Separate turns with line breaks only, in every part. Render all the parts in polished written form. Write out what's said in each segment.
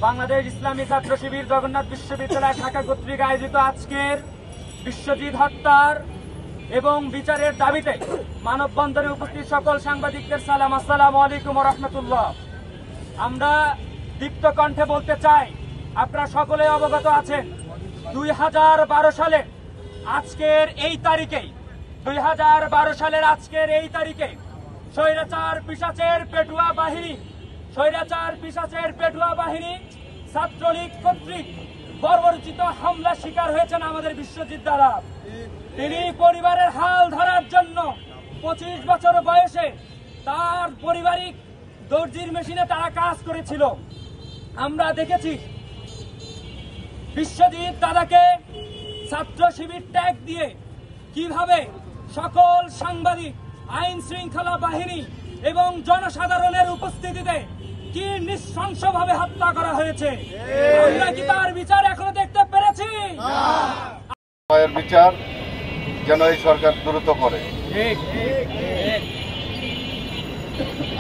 বাংলাদেশ ইসলামী ছাত্র শিবির জগন্নাথ বিশ্ববিদ্যালয় ঢাকা কর্তৃক আয়োজিত আজকের বিশ্বজিৎ হত্যার এবং বিচারের দাবিতে মানববন্ধনে উপস্থিত সকল সাংবাদিকদের সালাম, আসসালামু আলাইকুম ওয়া রাহমাতুল্লাহ। আমরা দীপ্ত কণ্ঠে বলতে চাই, আপনারা সকলে অবগত আছেন 2012 সালে আজকের এই তারিখে 2012 সালের আজকের এই তারিখে স্বৈরাচার পিশাচের পেটুয়া বাহিনী ছাত্রলীগ কর্তৃক বর্বরোচিত হামলা শিকার হয়েছেন আমাদের বিশ্বজিৎ দ্বারা। তিনি পরিবারের হাল ধরার জন্য 25 বছর বয়সে তার পারিবারিক দর্জির মেশিনে তারা কাজ করেছিল। আমরা দেখেছি বিশ্বজিৎ দাদাকে ছাত্র শিবির ট্যাগ দিয়ে কিভাবে সকল সাংবাদিক, আইন শৃঙ্খলা বাহিনী এবং জনসাধারণের উপস্থিতিতে কি নৃশংসভাবে হত্যা করা হয়েছে। আমরা কি তার বিচার এখনো দেখতে পেরেছি?
বিচার যেন এই সরকার দ্রুত করে।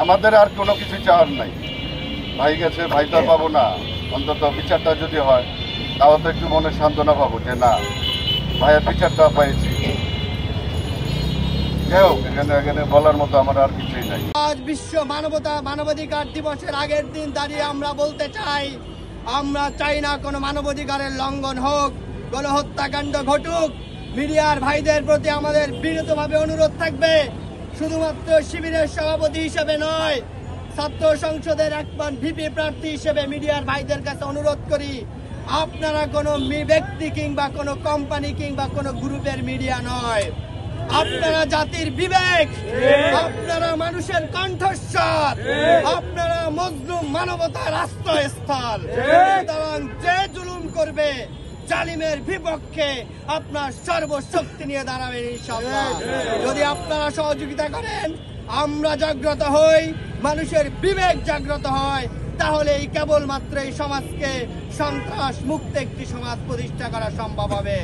আমাদের আর কোনো কিছু চাওয়ার নাই। ভাই গেছে, ভাই তো পাবো না, অন্তত বিচারটা যদি হয় তাও তো একটু মনে সান্ত্বনা পাবো যে না, ভাইয়ের বিচারটা পেয়েছি। এখানে বলার মতো আমার আর কিছুই নাই।
আজ বিশ্ব মানবাধিকার দিবসের আগের দিন দাঁড়িয়ে আমরা বলতে চাই, আমরা চাই না কোনো মানবাধিকারের লঙ্ঘন হোক, গণহত্যাকাণ্ড ঘটুক। মিডিয়ার ভাইদের প্রতি আমাদের বিনীতভাবে অনুরোধ থাকবে, শুধুমাত্র শিবিরের সভাপতি হিসেবে নয়, ছাত্র সংসদের একবার ভিপি প্রার্থী হিসেবে মিডিয়ার ভাইদের কাছে অনুরোধ করি, আপনারা কোনো ব্যক্তি কিংবা কোনো কোম্পানি কিংবা কোনো গ্রুপের মিডিয়া নয়। আপনারা জাতির বিবেক, আপনারা মানুষের কণ্ঠস্বর, আপনারা মজলুম মানবতার আশ্রয়স্থল। সুতরাং যে জুলুম করবে, জালিমের বিপক্ষে আপনার সর্বশক্তি নিয়ে দাঁড়াবেন ইনশাআল্লাহ। যদি আপনারা সহযোগিতা করেন, আমরা জাগ্রত হই, মানুষের বিবেক জাগ্রত হয়, তাহলে এই কেবলমাত্র এই সমাজকে সন্ত্রাস মুক্ত একটি সমাজ প্রতিষ্ঠা করা সম্ভব হবে।